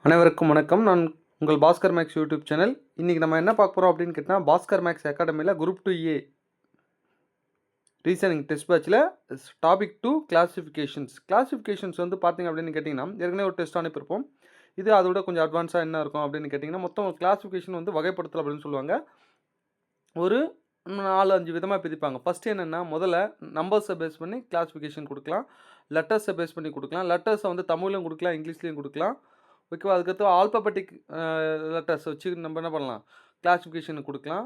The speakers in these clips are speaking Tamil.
அனைவருக்கும் வணக்கம். நான் உங்கள் பாஸ்கர் மேக்ஸ் யூடியூப் சேனல். இன்றைக்கி நம்ம என்ன பார்க்க போகிறோம் அப்படின்னு கேட்டால், பாஸ்கர் மேக்ஸ் அகாடமியில் குரூப் 2A ரீசனிங் டெஸ்ட் பேட்சில் டாபிக் 2 கிளாசிஃபிகேஷன்ஸ் வந்து பார்த்தீங்க அப்படின்னு கேட்டிங்கன்னா, ஏற்கனவே ஒரு டெஸ்ட் அனுப்பியிருப்போம். இது அதோட கொஞ்சம் அட்வான்ஸாக என்ன இருக்கும் அப்படின்னு கேட்டிங்கன்னா, மொத்தம் கிளாசிஃபிகேஷன் வந்து வகைப்படுத்தல் அப்படின்னு சொல்லுவாங்க. ஒரு 4-5 விதமாக பிரிப்பாங்க. ஃபஸ்ட்டு என்னென்னா, முதல்ல நம்பர்ஸை பேஸ் பண்ணி கிளாசிஃபிகேஷன் கொடுக்கலாம், லெட்டர்ஸை பேஸ் பண்ணி கொடுக்கலாம். லெட்டர்ஸை வந்து தமிழ்லையும் கொடுக்கலாம், இங்கிலீஷ்லேயும் கொடுக்கலாம். ஓகேவா? அதுக்கடுத்து ஆல்பபெட்டிக் லெட்டர்ஸ் வச்சு நம்ம என்ன பண்ணலாம், கிளாசிஃபிகேஷன் கொடுக்கலாம்.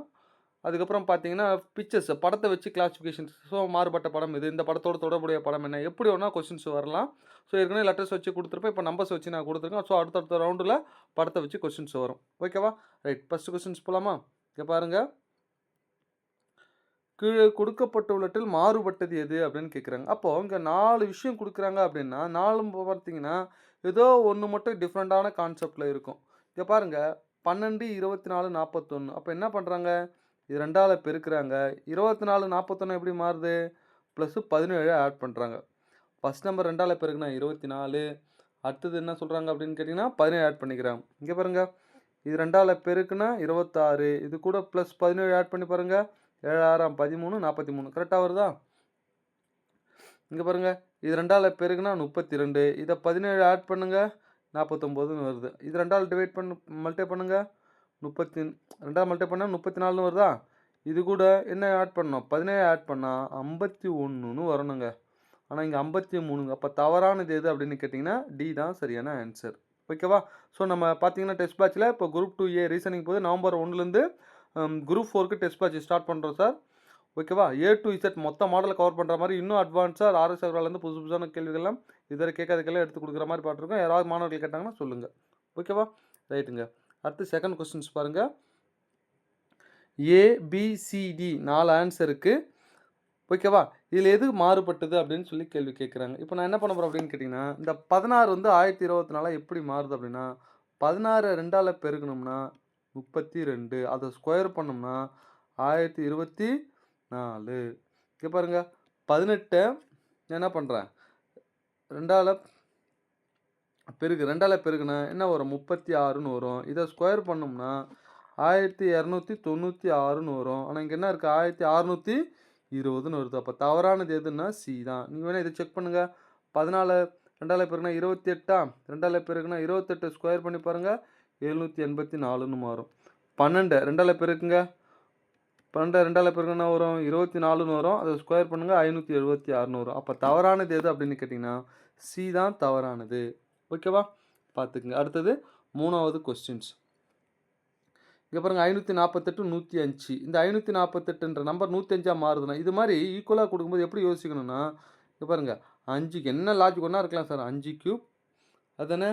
அதுக்கப்புறம் பார்த்தீங்கன்னா, பிக்சர்ஸ் படத்தை வச்சு கிளாசிஃபிகேஷன்ஸ். ஸோ மாறுபட்ட படம் இது, இந்த படத்தோட தொடர்புடைய படம் என்ன, எப்படி வேணால் கொஸ்டின்ஸ் வரலாம். ஸோ ஏற்கனவே லெட்டர்ஸ் வச்சு கொடுத்துருப்பேன், இப்போ நம்பர்ஸ் வச்சு நான் கொடுத்துருக்கேன். ஸோ அடுத்தடுத்த ரவுண்டில் படத்தை வச்சு கொஸ்டின்ஸ் வரும். ஓகேவா? ரைட், ஃபஸ்ட்டு கொஸ்டின்ஸ் போகலாமா? இங்கே பாருங்கள், கீழே கொடுக்கப்பட்டுள்ளதில் மாறுபட்டது எது அப்படின்னு கேட்குறாங்க. அப்போது இங்கே 4 விஷயம் கொடுக்குறாங்க அப்படின்னா, 4 பார்த்தீங்கன்னா ஏதோ ஒன்று மட்டும் டிஃப்ரெண்ட்டான கான்செப்டில் இருக்கும். இங்கே பாருங்கள், 12, 24, 41. அப்போ என்ன பண்ணுறாங்க, இது 2ஆல் பெருக்கிறாங்க. 24, 41 எப்படி மாறுது, ப்ளஸ்ஸு 17 ஆட் பண்ணுறாங்க. ஃபஸ்ட் நம்பர் 2ஆல் பெருக்குனா 24. அடுத்தது என்ன சொல்கிறாங்க அப்படின்னு கேட்டிங்கன்னா, 17 ஆட் பண்ணிக்கிறாங்க. இங்கே பாருங்கள், இது 2ஆல் பெருக்குனா 26. இது கூட ப்ளஸ் 17 ஆட் பண்ணி பாருங்கள். 7 6 13, 43. கரெக்டாக வருதா? இங்கே பாருங்கள், இது 2ஆல் பெருக்குனா 32. இதை 17 ஆட் பண்ணுங்கள், 49ன்னு வருது. இது 2ஆல் டிவைட் மல்டிப்ளை பண்ணுங்கள், 2ஆல் மல்டிப்ளை பண்ணால் 34ன்னு வருதா? இது கூட என்ன ஆட் பண்ணோம், 17 ஆட் பண்ணால் 51ன்னு வரணுங்க. ஆனால் இங்கே 53ங்க. அப்போ தவறானது எது அப்படின்னு கேட்டிங்கன்னா, டி தான் சரியான ஆன்சர். ஓகேவா? ஸோ நம்ம பார்த்தீங்கன்னா டெஸ்ட் பேட்சில் இப்போ குரூப் 2A ரீசனிங் போது நவம்பர் 1லேருந்து குரூப் 4க்கு டெஸ்ட் பேட்ச் ஸ்டார்ட் பண்ணுறோம் சார். ஓகேவா? A to Z மொத்த மாடலை கவர் பண்ணுற மாதிரி இன்னும் அட்வான்ஸாக RS அகர்வாலேருந்து புதுசான கேள்விகள்லாம் இதுவரை கேட்காதுக்கெல்லாம் எடுத்து கொடுக்குற மாதிரி பார்த்துருக்கோம். யாராவது மாணவர்கள் கேட்டாங்கன்னா சொல்லுங்கள். ஓகேவா? ரைட்டுங்க. அடுத்து செகண்ட் கொஸ்டின்ஸ் பாருங்கள். ABCD 4 ஆன்சருக்கு. ஓகேவா? இதில் எது மாறுபட்டது அப்படின்னு சொல்லி கேள்வி கேட்குறாங்க. இப்போ நான் என்ன பண்ண போகிறேன் அப்படின்னு கேட்டிங்கன்னா, இந்த 16 வந்து 1024 எப்படி மாறுது அப்படின்னா, 16 2ஆல் பெருக்கணும்னா 32, அதை ஸ்கொயர் பண்ணோம்னா 1024. இங்கே பாருங்கள், 18 என்ன பண்ணுறேன், 2ஆல் பெருக்குனா என்ன வரும், 36ன்னு வரும். இதை ஸ்கொயர் பண்ணோம்னா 1296ன்னு வரும். ஆனால் இங்கே என்ன இருக்குது, 1620ன்னு வருது. அப்போ தவறானது எதுன்னா சி தான். நீங்கள் வேணால் இதை செக் பண்ணுங்கள். 14 2ஆல் பெருக்குனா 28, 2ஆல் பெருக்குனா 28 ஸ்கொயர் பண்ணி பாருங்கள், 784ன்னு மாறும். 12 2ஆல் பெருக்குங்க, 12 2ஆல் பெருக்குனா வரும் 24ன்னு வரும். அதை ஸ்கொயர் பண்ணுங்கள், 576ன்னு வரும். அப்போ தவறானது எது அப்படின்னு கேட்டிங்கன்னா சி தான் தவறானது. ஓகேவா? பார்த்துக்குங்க. அடுத்தது 3வது கொஸ்டின்ஸ். இங்கே பாருங்கள், 548 105. இந்த 548ன்ற நம்பர் 105 மாறுதுன்னா இது மாதிரி ஈக்குவலாக கொடுக்கும்போது எப்படி யோசிக்கணும்னா, இங்கே பாருங்கள், 5க்கு என்ன லாஜிக் ஒன்றா இருக்கலாம் சார். 5 கியூப் அதானே,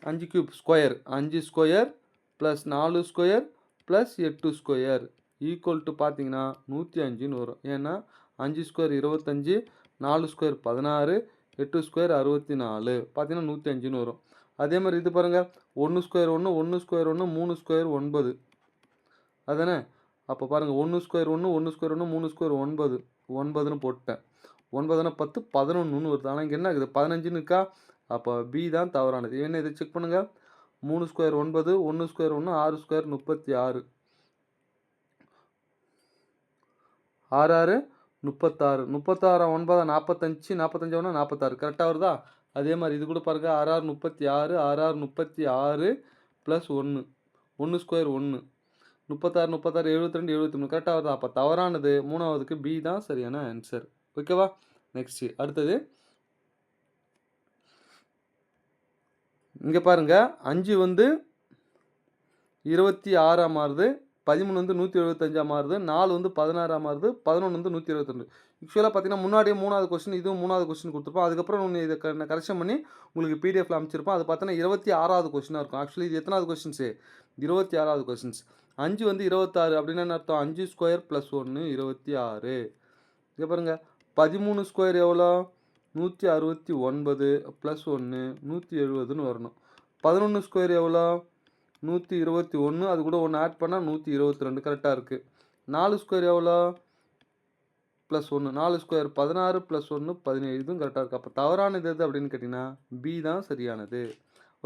5 cube square, 5 square plus 4 square plus 8 square equal to பார்த்தீங்கன்னா 105ன்னு வரும். ஏன்னா 5 ஸ்கொயர் 25, 4 ஸ்கொயர் 16, 8 ஸ்கொயர் 64, பார்த்தீங்கன்னா 105ன்னு வரும். அதே மாதிரி இது பாருங்கள், 1 ஸ்கொயர் 1, 1 ஸ்கொயர் 1, 3 ஸ்கொயர் 9 அதானே. அப்போ பாருங்கள், 1 ஸ்கொயர் 1, 1 ஸ்கொயர் 1, 3 ஸ்கொயர் 9, 9ன்னு போட்டேன். 9 10, 11ன்னு வருது. ஆனால் இங்கே என்ன இருக்குது, 15ன்னு இருக்கா. அப்போ பி தான் தவறானது. என்ன இதை செக் பண்ணுங்கள், 3 ஸ்கொயர் 9, 1 ஸ்கொயர் 1, 6 ஸ்கொயர் 36, 6 36, 36 9 45, 45 ஒன்று 46 கரெக்டாக வருதா? அதே மாதிரி இது கூட பாருங்கள், 6 36, 6 36 ப்ளஸ் 1, 1 ஸ்கொயர் 1, 36 36 72 73 கரெக்டாக வருதா? அப்போ தவறானது 3வதுக்கு பி தான் சரியான ஆன்சர். ஓகேவா? நெக்ஸ்ட்டு அடுத்தது இங்கே பாருங்கள், 5 வந்து 26 மாறுது, 13 வந்து 175 மாறுது, 4 வந்து 16 மாறுது, 11 வந்து 122. ஆக்சுவலாக பார்த்தீங்கன்னா முன்னாடியே 3வது கொஸ்டின், இதுவும் 3வது கொஸ்டின் கொடுத்துருப்போம். அதுக்கப்புறம் ஒன்று இதை கரெக்ஷன் பண்ணி உங்களுக்கு பிடிஎஃப்ல அமைச்சிருப்போம். அது பார்த்தீங்கன்னா 26வது கொஸ்டினாக இருக்கும். ஆக்சுவலி இது எத்தனாவது கொஸ்டின்ஸு, 26வது கொஸ்டின்ஸ். 5 வந்து 26 அப்படின்னா என்ன அர்த்தம், 5 ஸ்கொயர் ப்ளஸ் 1 26. இங்கே பாருங்கள், 13 ஸ்கொயர் எவ்வளோ, 169 ப்ளஸ் 1 170ன்னு வரணும். 11 ஸ்கொயர் எவ்வளோ, 121, அது கூட 1 ஆட் பண்ணால் 122 கரெக்டாக இருக்குது. 4 ஸ்கொயர் எவ்வளோ, ப்ளஸ் 1, 4 ஸ்கொயர் 16 ப்ளஸ் 1 17, இதுவும் கரெக்டாக இருக்குது. அப்போ தவறானது எது அப்படின்னு கேட்டிங்கன்னா பி தான் சரியானது.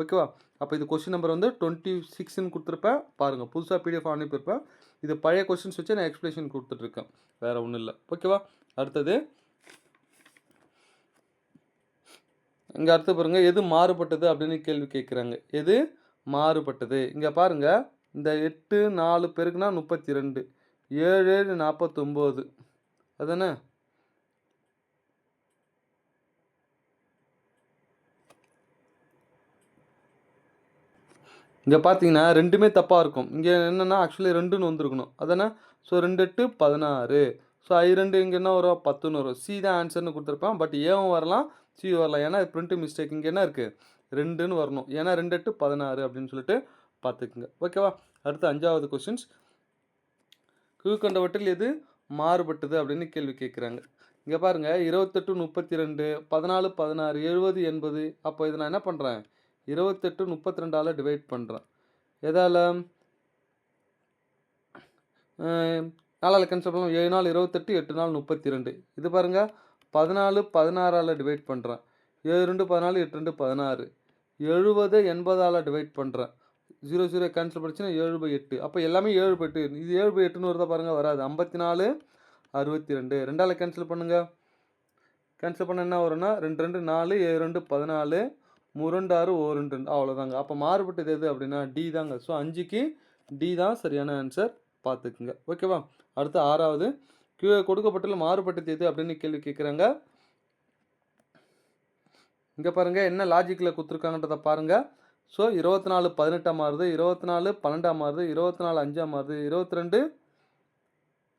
ஓகேவா? அப்போ இது கொஸ்டின் நம்பர் வந்து 26ன்னு கொடுத்துருப்பேன். பாருங்கள், புதுசாக பிடிஎஃப் அனுப்பியிருப்பேன். இது பழைய கொஸ்டின்ஸ் வச்சு நான் எக்ஸ்பிளேஷன் கொடுத்துட்ருக்கேன், வேறு ஒன்றும் இல்லை. ஓகேவா? அடுத்தது இங்கே அடுத்து பாருங்கள், எது மாறுபட்டது அப்படின்னு கேள்வி கேட்குறாங்க. எது மாறுபட்டது? இங்கே பாருங்கள், இந்த 8 4 பெருக்குனா 32, 7 7 49 அதானே? இங்கே பார்த்தீங்கன்னா ரெண்டுமே தப்பாக இருக்கும். இங்கே என்னென்னா ஆக்சுவலி 2ன்னு வந்திருக்கணும் அதானே? ஸோ 2 8 16. ஸோ I2 இங்கே என்ன வரும்? 10ன்னு வரும். சி தான் ஆன்சர்னு கொடுத்துருப்பேன். பட் ஏவும் வரலாம், சி வரலாம். ஏன்னா பிரிண்ட் மிஸ்டேக் இங்கே என்ன இருக்குது? 2ன்னு வரணும். ஏன்னா 2 8 16 அப்படின்னு சொல்லிட்டு பார்த்துக்குங்க. ஓகேவா? அடுத்து 5வது கொஸ்டின்ஸ். கீழ்கண்டவற்றில் எது மாறுபட்டது அப்படின்னு கேள்வி கேட்குறாங்க. இங்கே பாருங்கள், 28 32, 14 16, 70 80. அப்போ இதை நான் என்ன பண்ணுறேன்? 28 32ஆல் டிவைட் பண்ணுறேன். எதால்? 4ஆல் கேன்சல் பண்ணலாம். 7 நாள் 28, 8 நாள் 32. இது பாருங்கள், 14 16ஆல் டிவைட் பண்ணுறேன். 7 2 14, 8 2 16. 70 80ஆல் டிவைட் பண்ணுறேன். 0 0 கேன்சல் பண்ணிச்சுன்னா 7/8. அப்போ எல்லாமே 7/8. இது 7/8ன்னு வருதா பாருங்கள்? வராது. 54 62. 2ஆல் கேன்சல் பண்ணுங்கள். கேன்சல் பண்ண என்ன வரும்னா 2 2 4, 7 2 14, 3 2 6, 1 2 2. அவ்வளோதாங்க. அப்போ மாறுபட்டது எது அப்படின்னா டி தாங்க. ஸோ 5க்கு டி தான் சரியான ஆன்சர், பார்த்துக்குங்க. ஓகேவா? அடுத்து 6வது. கீழே கொடுக்கப்பட்டுள்ள மாறுபட்டது எது அப்படின்னு கேள்வி கேட்குறாங்க. இங்கே பாருங்கள், என்ன லாஜிக்கில் கொடுத்துருக்காங்கன்றதை பாருங்கள். ஸோ 24 18 மாறுது, 24 12 மாறுது, 24 5 மாறுது, 22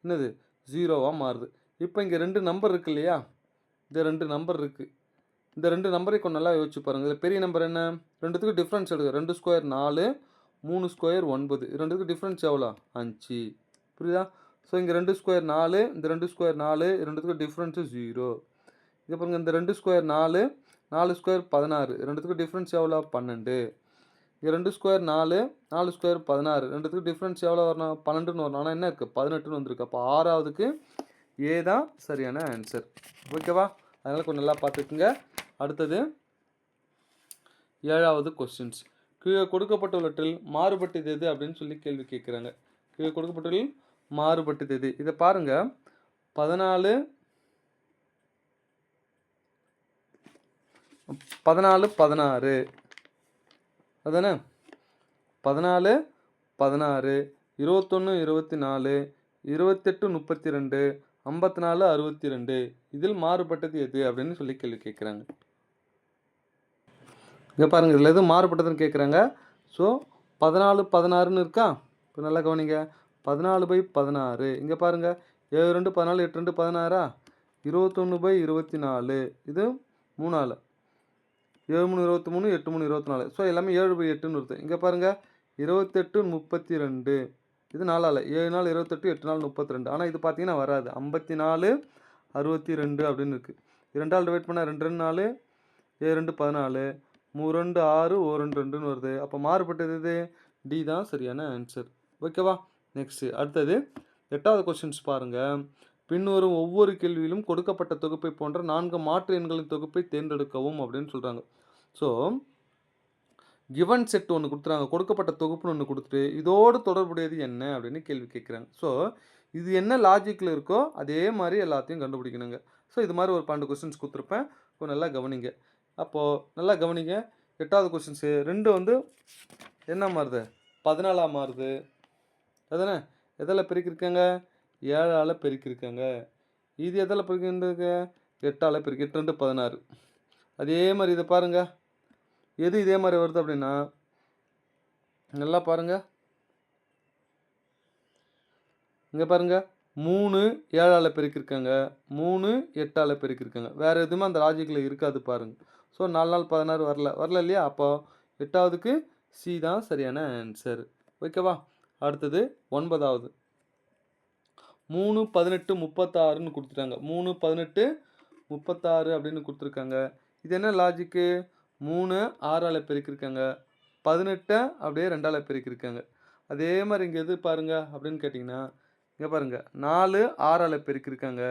என்னது 0 மாறுது. இப்போ இங்கே 2 நம்பர் இருக்குது இல்லையா? இந்த 2 நம்பர் இருக்குது. இந்த 2 நம்பரை கொஞ்சம் நல்லா யோசிச்சு பாருங்கள். இதில் பெரிய நம்பர் என்ன? 2த்துக்கு டிஃப்ரென்ஸ் எடுங்க. 2 ஸ்கொயர் 4, 3 ஸ்கொயர் 9. 2த்துக்கு டிஃப்ரென்ஸ் எவ்வளோ? 5. புரியுதா? ஸோ இங்கே 2 ஸ்கொயர் 4, இந்த 2 ஸ்கொயர் 4, 2த்துக்கு டிஃப்ரென்ஸு 0. இங்கே பாருங்கள், இந்த 2 ஸ்கொயர் 4, 4 ஸ்கொயர் 16. 2த்துக்கு டிஃப்ரென்ஸ் எவ்வளோ? 12. இங்கே 2 ஸ்கொயர் 4, 4 ஸ்கொயர் 16. 2த்துக்கு டிஃப்ரென்ஸ் எவ்வளோ வரணும்? 12ன்னு வரணும். ஆனால் என்ன இருக்குது? 18ன்னு வந்திருக்கு. அப்போ 6வதுக்கு ஏ தான் சரியான ஆன்சர். ஓகேவா? அதனால் கொஞ்சம் நல்லா பார்த்துக்குங்க. அடுத்தது 7வது கொஸ்டின்ஸ். கீழே கொடுக்கப்பட்டுள்ளவற்றில் மாறுபட்டது எது அப்படின்னு சொல்லி கேள்வி கேட்குறாங்க. கீழே கொடுக்கப்பட்டுள்ள மாறுபட்டது எது? இதை பாருங்கள், 14 14 16 அதானே? 14 16, 21 24, 28 32, 54 62. இதில் மாறுபட்டது எது அப்படின்னு சொல்லி கேள்வி கேட்குறாங்க. இங்கே பாருங்கள், இதில் எது மாறுபட்டதுன்னு கேட்குறாங்க. ஸோ 14 16ன்னு இருக்கா? இப்போ நல்லா கவனிங்க. 14/16. இங்கே பாருங்கள், 7 2 14, 8 2 16. 21/24. இது 3ஆல். 7 3 23, 8 3 24. ஸோ எல்லாமே 7/8ன்னு வருது. இங்கே பாருங்கள், 28 32. இது 4ஆல். 7 நாள் 28, 8 நாள் 32. ஆனால் இது பார்த்தீங்கன்னா வராது. 54 62 அப்படின்னு இருக்குது. 2ஆல் டிவைட் பண்ணால் 2 2 4, 7 2 14, 3 2 6, 1 2 2ன்னு வருது. அப்போ மாறுபட்டது இது டி தான் சரியான ஆன்சர். ஓகேவா? நெக்ஸ்ட்டு அடுத்தது 8வது கொஸ்டின்ஸ் பாருங்கள். பின்வரும் ஒவ்வொரு கேள்வியிலும் கொடுக்கப்பட்ட தொகுப்பை போன்ற 4 மாற்று எண்களின் தொகுப்பை தேர்ந்தெடுக்கவும் அப்படின்னு சொல்கிறாங்க. ஸோ கிவன் செட் ஒன்று கொடுத்துறாங்க, கொடுக்கப்பட்ட தொகுப்புன்னு ஒன்று கொடுத்துட்டு இதோடு தொடர்புடையது என்ன அப்படின்னு கேள்வி கேட்குறாங்க. ஸோ இது என்ன லாஜிக்கில் இருக்கோ அதே மாதிரி எல்லாத்தையும் கண்டுபிடிக்கணுங்க. ஸோ இது மாதிரி ஒரு 12 கொஸ்டின்ஸ் கொடுத்துருப்பேன். கொஞ்சம் நல்லா கவனிங்க. அப்போது நல்லா கவனிங்க. 8வது கொஸ்டின்ஸு 2 வந்து என்ன மாறுது? 14 மாறுது அதானே? எதில் பெருக்கியிருக்காங்க? 7ஆல் பெருக்கியிருக்காங்க. இது எதில் பெருக்கிருக்கு? 8ஆல் பெருக்கி 8 2 16. அதே மாதிரி இதை பாருங்கள், எது இதே மாதிரி வருது அப்படின்னா நல்லா பாருங்கள். இங்கே பாருங்கள், 3 7ஆல் பெருக்கியிருக்காங்க, 3 8ஆல் பெருக்கியிருக்காங்க. வேறு எதுவுமே அந்த லாஜிக்கில் இருக்காது பாருங்கள். ஸோ 4 4 16 வரல இல்லையா? அப்போ 8வதுக்கு சி தான் சரியான ஆன்சர். ஓகேவா? அடுத்தது 9வது. 3 18 36ன்னு கொடுத்துட்டாங்க. 3 18 36 அப்படின்னு கொடுத்துருக்காங்க. இது என்ன லாஜிக்கு? 3 6ஆல் பெருக்கியிருக்காங்க, 18 அப்படியே 2ஆல் பெருக்கியிருக்காங்க. அதே மாதிரி இங்கே எது பாருங்கள் அப்படின்னு கேட்டிங்கன்னா, இங்கே பாருங்கள், 4 6ஆல் பெருக்கியிருக்காங்க,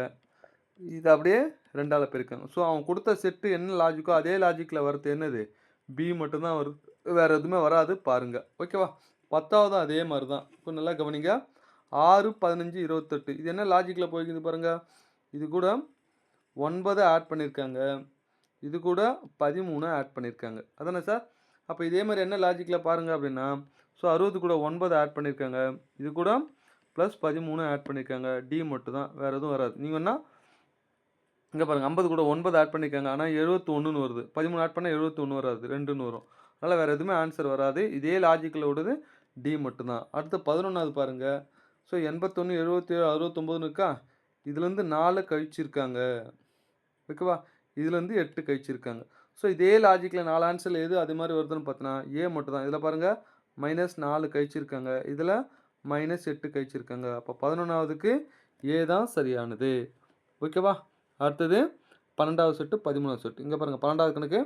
இது அப்படியே 2ஆல் பெருக்காங்க. ஸோ அவன் கொடுத்த செட்டு என்ன லாஜிக்கோ அதே லாஜிக்கில் வருது என்னது? பி மட்டும்தான் வருது. வேறு எதுவுமே வராது பாருங்க. ஓகேவா? 10வதும் அதே மாரி தான். இப்போ நல்லா கவனிங்க. 6, 15, 28 இது என்ன லாஜிக்ல போய்க்குது பாருங்க. இது கூட 9 ஆட் பண்ணியிருக்காங்க. இது கூட 13 ஆட் பண்ணியிருக்காங்க. அதானே சார்? அப்ப இதே மாரி என்ன லாஜிக்ல பாருங்க அப்படின்னா, ஸோ 60 கூட 9 ஆட் பண்ணியிருக்காங்க. இது கூட ப்ளஸ் 13 ஆட் பண்ணியிருக்காங்க. டி மட்டும் தான். வேற எதுவும் வராது. நீங்க வேணா இங்க பாருங்க 50 கூட 9 ஆட் பண்ணியிருக்காங்க. ஆனா 71ன்னு வருது. 13 ஆட் பண்ணா 71 வராது. 2ன்னு வரும். அதனால வேற எதுவுமே ஆன்சர் வராது. இதே லாஜிக்ல ஓடுது. டி மட்டும் தான். அடுத்து 11வது பாருங்க. ஸோ 81, 77, 69ன்னு இருக்கா? இதுலேருந்து 4 கழிச்சிருக்காங்க. ஓகேவா? இதுலேருந்து 8 கழிச்சிருக்காங்க. ஸோ இதே லாஜிக்ல 4 ஆன்சர்ல எது அது மாரி வருதுன்னு பார்த்தோன்னா, ஏ மட்டும் தான். இதில பாருங்க -4 கழிச்சிருக்காங்க. இதில -8 கழிச்சிருக்காங்க. அப்போ 11வதுக்கு ஏ தான் சரியானது. ஓகேவா? அடுத்தது 12வது செட்டு, 13வது செட்டு. இங்க பாருங்க 12வது கணக்கு,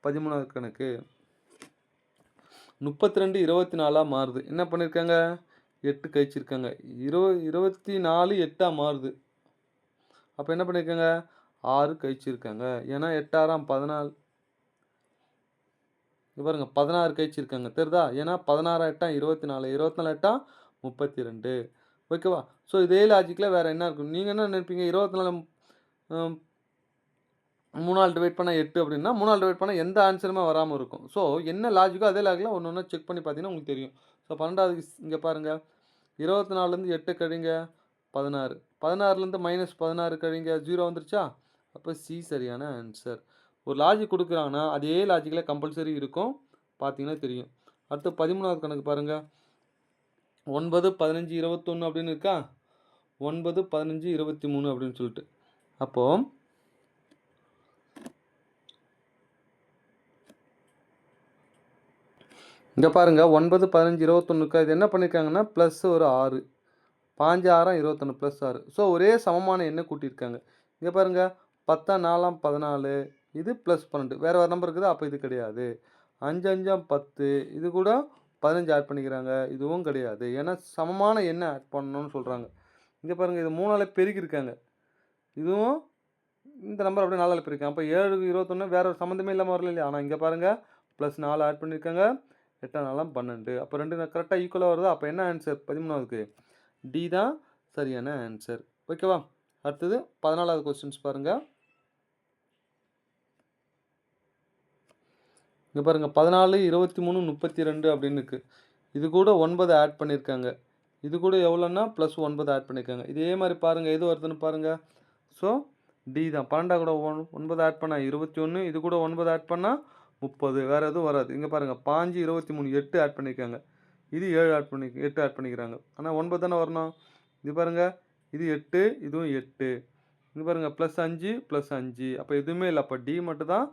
13வது கணக்கு. 32 24ஆ மாறுது. என்ன பண்ணியிருக்காங்க? 8 கழிச்சிருக்காங்க. 24 8ஆ மாறுது. அப்ப என்ன பண்ணியிருக்காங்க? 6 கழிச்சிருக்காங்க. ஏன்னா 8 6ஆம் 14. இங்க பாருங்க 16 கழிச்சிருக்காங்க. தெரிதா? ஏன்னா 16 8ஆ 24, 24 8ஆ 32. ஓகேவா? ஸோ இதே லாஜிக்ல வேற என்ன இருக்கும்? நீங்க என்ன நினைப்பீங்க? 24 ம் 3ஆல் டிவைட் பண்ணா 8 அப்படின்னா, 3ஆல் டிவைட் பண்ணா எந்த ஆன்சருமே வராம இருக்கும். ஸோ என்ன லாஜிக்கோ அதே லாஜிக்ல ஒண்ணு ஒண்ணா செக் பண்ணி பார்த்தீங்கன்னா உங்களுக்கு தெரியும். ஸோ 12வது இங்க பாருங்க. 24லேருந்து 8 கழிங்க 16. 16லேருந்து -16 கழிங்க 0 வந்துருச்சா? அப்ப சி சரியான ஆன்சர். ஒரு லாஜிக் குடுக்குறாங்கன்னா, அதே லாஜிக்ல கம்பல்சரி இருக்கும். பார்த்தீங்கன்னா தெரியும். அடுத்து 13வது கணக்கு பாருங்க. 9, 15, 21 அப்படின்னு இருக்கா? 9, 15, 23 அப்படின்னு சொல்லிட்டு. அப்போ இங்க பாருங்க 9, 15, 21 இருக்கா? இது என்ன பண்ணியிருக்காங்கன்னா, ப்ளஸ் ஒரு 6. 5 6ஆம் 21 ப்ளஸ் 6. ஸோ ஒரே சமமான எண்ண கூட்டியிருக்காங்க. இங்க பாருங்க 10 4ஆம் 14. இது ப்ளஸ் 12. வேற ஒரு நம்பர் இருக்குதா? அப்ப இது கிடையாது. 5 5ஆம் 10. இது கூட 15 ஆட் பண்ணிக்கிறாங்க. இதுவும் கிடையாது. ஏன்னா சமமான எண்ண ஆட் பண்ணணும்னு சொல்றாங்க. இங்க பாருங்க இது 3ஆல பெருக்கியிருக்காங்க. இதுவும் இந்த நம்பர் அப்படியே 4ஆல பெருக்கிருக்காங்க. அப்ப 7 21 வேற ஒரு சம்மந்தமே இல்லாம வரல இல்லையா? ஆனா இங்க பாருங்க ப்ளஸ் 4 ஆட் பண்ணியிருக்காங்க. 8 4 12. அப்ப 2 கரெக்ட்டா ஈக்குவலா வருதா? அப்ப என்ன ஆன்சர் 13வதுக்கு? டி தான் சரியான ஆன்சர். ஓகேவா? அடுத்தது 14வது கொஸ்டின்ஸ் பாருங்க. இங்க பாருங்க 14, 23, 32 அப்படின்னு இருக்கு. இது கூட 9 ஆட் பண்ணியிருக்காங்க. இது கூட எவ்வளோன்னா ப்ளஸ் 9 ஆட் பண்ணியிருக்காங்க. இதே மாரி பாருங்க எது வருதுன்னு பாருங்க. ஸோ டி தான். 12 கூட 9 ஆட் பண்ணா 21. இது கூட 9 ஆட் பண்ணா 30. வேற எதுவும் வராது. இங்க பாருங்க 5, 23 8 ஆட் பண்ணியிருக்காங்க. இது 7 ஆட் பண்ணி 8 ஆட் பண்ணிக்கிறாங்க. ஆனா 9 தானே வரணும். இது பாருங்க இது 8 இதுவும் 8. இங்க பாருங்க +5 +5. அப்ப எதுவுமே இல்ல. அப்ப டி மட்டும் தான்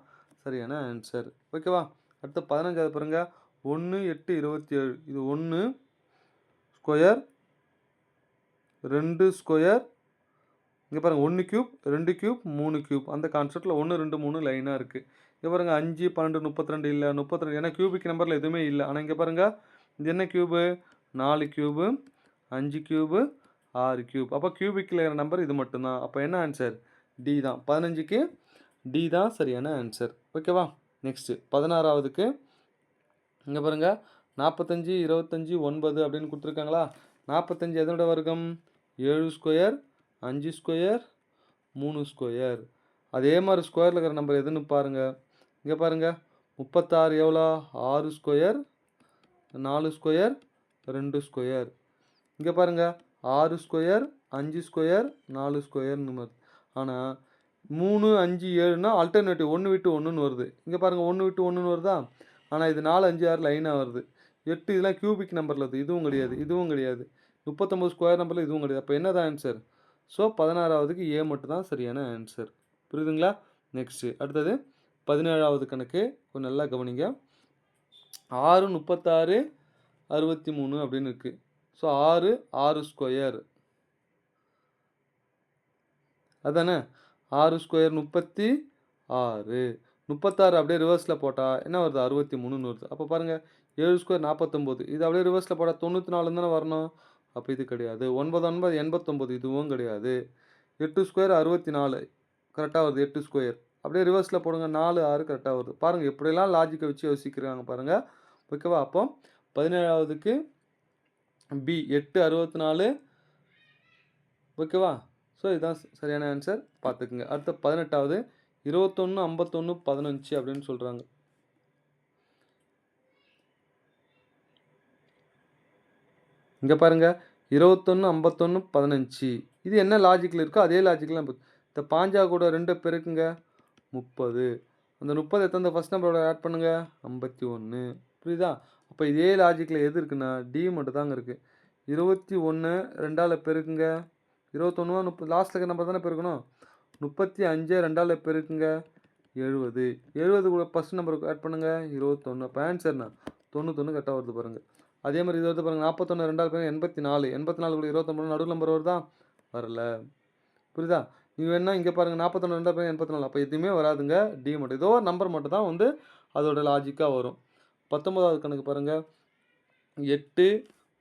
சரியான ஆன்சர். ஓகேவா? அடுத்து 15வது பாருங்க. 1 8 27. இது 1 ஸ்கொயர் 2 ஸ்கொயர் இங்க பாருங்க 1 கியூப் 2 கியூப் 3 கியூப் அந்த கான்செப்ட்ல 1 2 3 லைனா இருக்கு. இங்க பாருங்க 5 12 32 இல்ல 32 ஏன்னா கியூபிக் நம்பர்ல எதுவுமே இல்ல. ஆனா இங்க பாருங்க இது என்ன கியூபு 4 கியூபு 5 கியூபு 6 கியூப். அப்ப கியூபிக்ல இருக்கிற நம்பர் இது மட்டும் தான். அப்ப என்ன ஆன்சர்? டி தான். 15க்கு டி தான் சரியான ஆன்சர். ஓகேவா? நெக்ஸ்ட் 16வதுக்கு இங்க பாருங்க 45 25 9 அப்படின்னு கொடுத்துருக்காங்களா? 45 எதனோட வர்க்கம்? 7 ஸ்கொயர் 5 ஸ்கொயர் 3 ஸ்கொயர். அதே மாதிரி ஸ்கொயரில் இருக்கிற நம்பர் எதுன்னு பாருங்க. இங்கே பாருங்க 36 எவ்வளோ? 6 ஸ்கொயர் 4 ஸ்கொயர் 2 ஸ்கொயர். இங்கே பாருங்க 6 ஸ்கொயர் 5 ஸ்கொயர் 4 ஸ்கொயர்னு வருது. ஆனால் 3 5 7னா ஆல்டர்னேட்டிவ் 1 விட்டு 1ன்னு வருது. இங்கே பாருங்க 1 விட்டு 1ன்னு வருதா? ஆனால் இது 4 5 6 லைனாக வருது. 8 இதெல்லாம் கியூபிக் நம்பரில் வருது. இதுவும் கிடையாது இதுவும் கிடையாது. 39 ஸ்கொயர் நம்பரில் இதுவும் கிடையாது. அப்போ என்னதான் ஆன்சர்? ஸோ 16வதுக்கு ஏ மட்டும் தான் சரியான ஆன்சர். புரியுதுங்களா? நெக்ஸ்ட்டு அடுத்தது 17வது கணக்கு கொஞ்சம் நல்லா கவனிங்க. 6 36 63 அப்படின்னு இருக்குது. ஸோ 6 6 ஸ்கொயர் அதானே 6 ஸ்கொயர் 36 36 அப்படியே ரிவர்ஸில் போட்டால் என்ன வருது 63ன்னு வருது. அப்போ பாருங்கள் 7 ஸ்கொயர் 49 இது அப்படியே ரிவர்ஸில் போட்டால் 94 தானே வரணும். அப்போ இது கிடையாது. 9 9 89 இதுவும் கிடையாது. 8 ஸ்கொயர் 64 கரெக்டாக வருது 8 ஸ்கொயர். அப்படியே ரிவர்ஸில் போடுங்க 4 6 கரெக்டாக வருது. பாருங்கள் எப்படியெல்லாம் லாஜிக்கை வச்சு யோசிக்கிறாங்க பாருங்கள். ஓகேவா? அப்போ 17வதுக்கு பி 8 64 ஓகேவா? ஸோ இதுதான் சரியான ஆன்சர் பார்த்துக்குங்க. அடுத்து 18வது 21 51 15 அப்படின்னு சொல்றாங்க. இங்க பாருங்க 21 51 15 இது என்ன லாஜிக்ல இருக்கோ அதே லாஜிக்ல இந்த பாஞ்சா கூட 2 பெருக்குங்க 30. அந்த 30 எத்தனை ஃபர்ஸ்ட் நம்பரோட ஆட் பண்ணுங்க 51. புரியுதா? அப்போ இதே லாஜிக்ல எது இருக்குன்னா டி மட்டும் தாங்க இருக்கு. 21 2ஆல பெருக்குங்க 21 30 லாஸ்ட்ல இருக்க நம்பர் தானே பெருக்கணும். 35 2ஆல பெருக்குங்க 70. 70 கூட ஃபர்ஸ்ட் நம்பருக்கு ஆட் பண்ணுங்க 21. அப்போ ஆன்சர்னா 91 கரெக்டாக வருது பாருங்க. அதே மாதிரி இது வருது பாருங்க 41 2ஆல் பெருங்க 84. 84 கூட 29 நடுவு நம்பர் வருதா? வரல. புரியுதா? நீங்க வேணா இங்கே பாருங்க 41 2ஆல் பெருங்க 84. அப்போ எதுவுமே வராதுங்க. டி மட்டும் ஏதோ ஒரு நம்பர் மட்டும் தான் வந்து அதோட லாஜிக்காக வரும். 19வது கணக்கு பாருங்க 8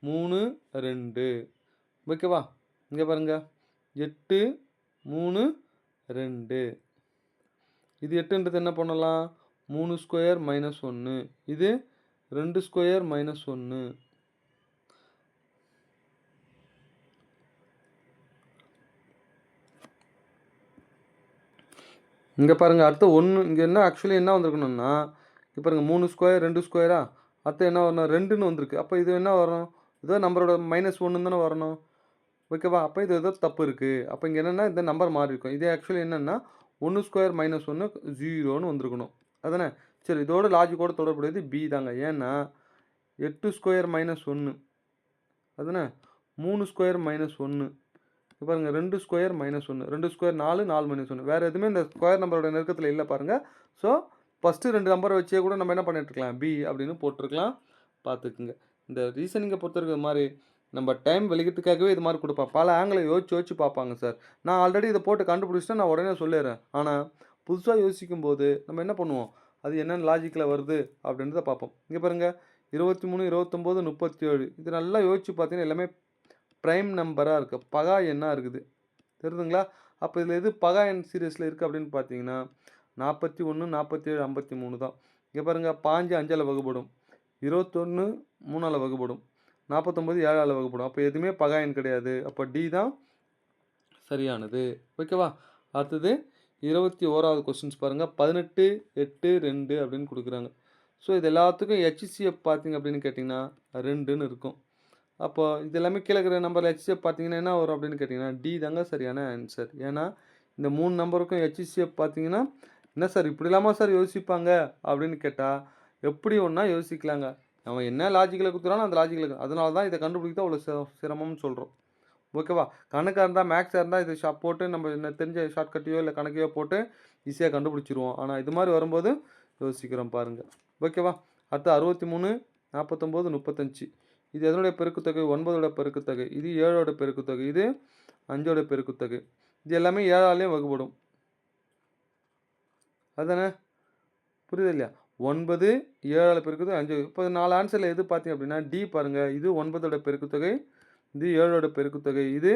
3 2 ஓகேவா? இங்கே பாருங்க 8 3 2 இது 8ன்றது என்ன பண்ணலாம் 3 ஸ்கொயர் மைனஸ் 1 இது 2 ஸ்கொயர் மைனஸ் 1 இங்கே பாருங்கள் அடுத்து 1 இங்கே என்ன ஆக்சுவலி என்ன வந்திருக்கணும்னா இப்போ பாருங்கள் 3 ஸ்கொயர் 2 ஸ்கொயரா அடுத்து என்ன வரணும் 2ன்னு வந்திருக்கு. அப்போ இது என்ன வரும் இதோ நம்பரோட மைனஸ் 1 தானே வரணும். ஓகேவா? அப்போ இது ஏதோ தப்பு இருக்குது. அப்போ இங்கே என்னென்னா இந்த நம்பர் மாறி இருக்கும். இது ஆக்சுவலி என்னென்னா 1 ஸ்கொயர் மைனஸ் 1 0ன்னு வந்திருக்கணும். அதானே? சரி இதோட லாஜிக்கோட தொடர்புடையது பி தாங்க. ஏன்னா 8 ஸ்கொயர் மைனஸ் 1 அதுதானே 3 ஸ்கொயர் மைனஸ் 1 பாருங்க 2 ஸ்கொயர் மைனஸ் 1 2 ஸ்கொயர் 4 4 மைனஸ் 1 வேறு எதுவுமே இந்த ஸ்கொயர் நம்பரோட நெருக்கத்தில் இல்லை பாருங்கள். ஸோ ஃபஸ்ட்டு 2 நம்பரை வச்சே கூட நம்ம என்ன பண்ணிட்டுருக்கலாம் பி அப்படின்னு போட்டிருக்கலாம். பார்த்துக்குங்க. இந்த ரீசனிங்கை பொறுத்தவரைக்கும் இது மாதிரி நம்ம டைம் வெளிக்கிறதுக்காகவே இது மாதிரி கொடுப்போம். பல ஆங்கிளை யோசிச்சு பார்ப்பாங்க சார். நான் ஆல்ரெடி இதை போட்டு கண்டுபிடிச்சிட்டா நான் உடனே சொல்லிடுறேன். ஆனால் புதுசாக யோசிக்கும் போது நம்ம என்ன பண்ணுவோம் அது என்னென்ன லாஜிக்கில் வருது அப்படின்றத பார்ப்போம். இங்கே பாருங்கள் 23 29 37 இது நல்லா யோசிச்சு பார்த்தீங்கன்னா எல்லாமே ப்ரைம் நம்பராக இருக்குது. பகா எண்ணாக இருக்குது. தெரியுதுங்களா? அப்போ இதில் எது பகா எண் சீரியஸில் இருக்குது அப்படின்னு பார்த்தீங்கன்னா 41 47 53 தான். இங்கே பாருங்கள் 5 5ஆல் வகுப்படும் 21 3ஆல் வகுப்படும் 49 7ஆல் வகுப்படும். அப்போ எதுவுமே பகா எண் கிடையாது. அப்போ டி தான் சரியானது. ஓகேவா? அடுத்தது 21வது கொஸ்டின்ஸ் பாருங்கள் 18 8 2 அப்படின்னு கொடுக்குறாங்க. ஸோ இது எல்லாத்துக்கும் ஹெச்சிஎஃப் பார்த்தீங்க அப்படின்னு கேட்டிங்கன்னா 2ன்னு இருக்கும். அப்போ இது எல்லாமே கீழே இருக்கிற நம்பரில் ஹெச்சிஎஃப் பார்த்தீங்கன்னா என்ன வரும் அப்படின்னு கேட்டிங்கன்னா டி தாங்க சரியான ஆன்சர். ஏன்னா இந்த 3 நம்பருக்கும் ஹெச்சிஎஃப் பார்த்தீங்கன்னா என்ன சார் இப்படி இல்லாமல் சார் யோசிப்பாங்க அப்படின்னு கேட்டால் எப்படி ஒன்றா யோசிக்கலாங்க. அவன் என்ன லாஜிக்கில் கொடுத்துறானோ அந்த லாஜிக்கில் அதனால தான் இதை கண்டுபிடிக்க அவ்வளோ சிரமம்னு சொல்கிறோம். ஓகேவா? கணக்காக இருந்தால் மேக்ஸாக இருந்தால் இது போட்டு நம்ம என்ன தெரிஞ்ச ஷார்ட்கட்டையோ இல்லை கணக்கையோ போட்டு ஈஸியாக கண்டுபிடிச்சிருவோம். ஆனால் இது மாதிரி வரும்போது யோசிக்கிறோம் பாருங்கள். ஓகேவா? அடுத்து 63 49 35 இது எதனுடைய பெருக்குத்தொகை 9ஓட பெருக்குத்தொகை இது 7ஓட பெருக்குத்தொகை இது 5ஓட பெருக்குத்தொகை இது எல்லாமே 7ஆலேயும் வகுப்படும். அதுதானே? புரியுது இல்லையா? 9 7ஆல் பெருக்குது 5. இப்போ 4 ஆன்சரில் எது பார்த்தீங்க அப்படின்னா டி பாருங்கள். இது 9ஓட பெருக்குத்தொகை இது 7ஓட பெருக்குத்தொகை இது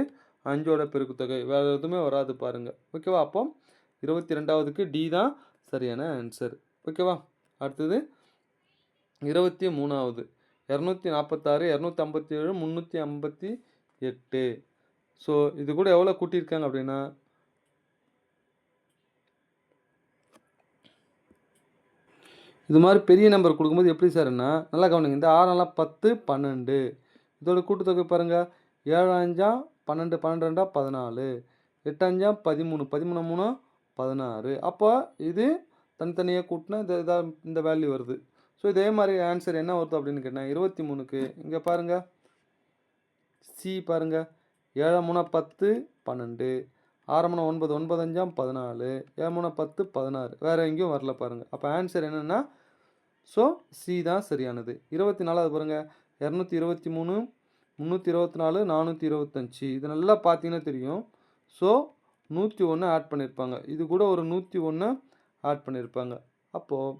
5ஓட பெருக்குத்தொகை வேறு எதுவுமே வராது பாருங்கள். ஓகேவா? அப்போ 22வதுக்கு டி தான் சரியான ஆன்சர். ஓகேவா? அடுத்தது 23வது 246 257 358. ஸோ இது கூட எவ்வளோ கூட்டியிருக்காங்க அப்படின்னா இது மாதிரி பெரிய நம்பர் கொடுக்கும்போது எப்படி சார்னா நல்லா கவனிங்க. இந்த 6 நாளாக 10 12 இதோட கூட்டுத்தொகை பாருங்கள் 7 5 12 12 2 14 8 5 13 13 3 16. அப்போ இது தனித்தனியாக கூட்டினா இந்த வேல்யூ வருது. ஸோ இதே மாதிரி ஆன்சர் என்ன வருது அப்படின்னு கேட்டால் 23க்கு இங்கே பாருங்கள் சி பாருங்கள் 7 3 10 12 6 3 9 9 5 14 7 3 10 16 வேறு எங்கேயும் வரல பாருங்கள். அப்போ ஆன்சர் என்னென்னா ஸோ சி தான் சரியானது. 24வது பாருங்கள் 223 324 425 இது நல்லா பார்த்தீங்கன்னா தெரியும். ஸோ 101 ஆட் பண்ணியிருப்பாங்க. இது கூட ஒரு 101 ஆட் பண்ணியிருப்பாங்க. அப்போது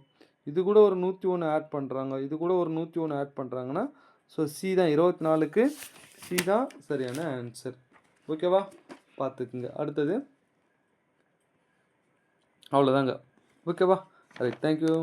இது கூட ஒரு 101 ஆட் பண்ணுறாங்க. இது கூட ஒரு 101 ஆட் பண்ணுறாங்கன்னா ஸோ சி தான் 24க்கு சி தான் சரியான ஆன்சர். ஓகேவா? பார்த்துக்குங்க. அடுத்தது அவ்வளோதாங்க. ஓகேவா? ரைட். தேங்க்யூ.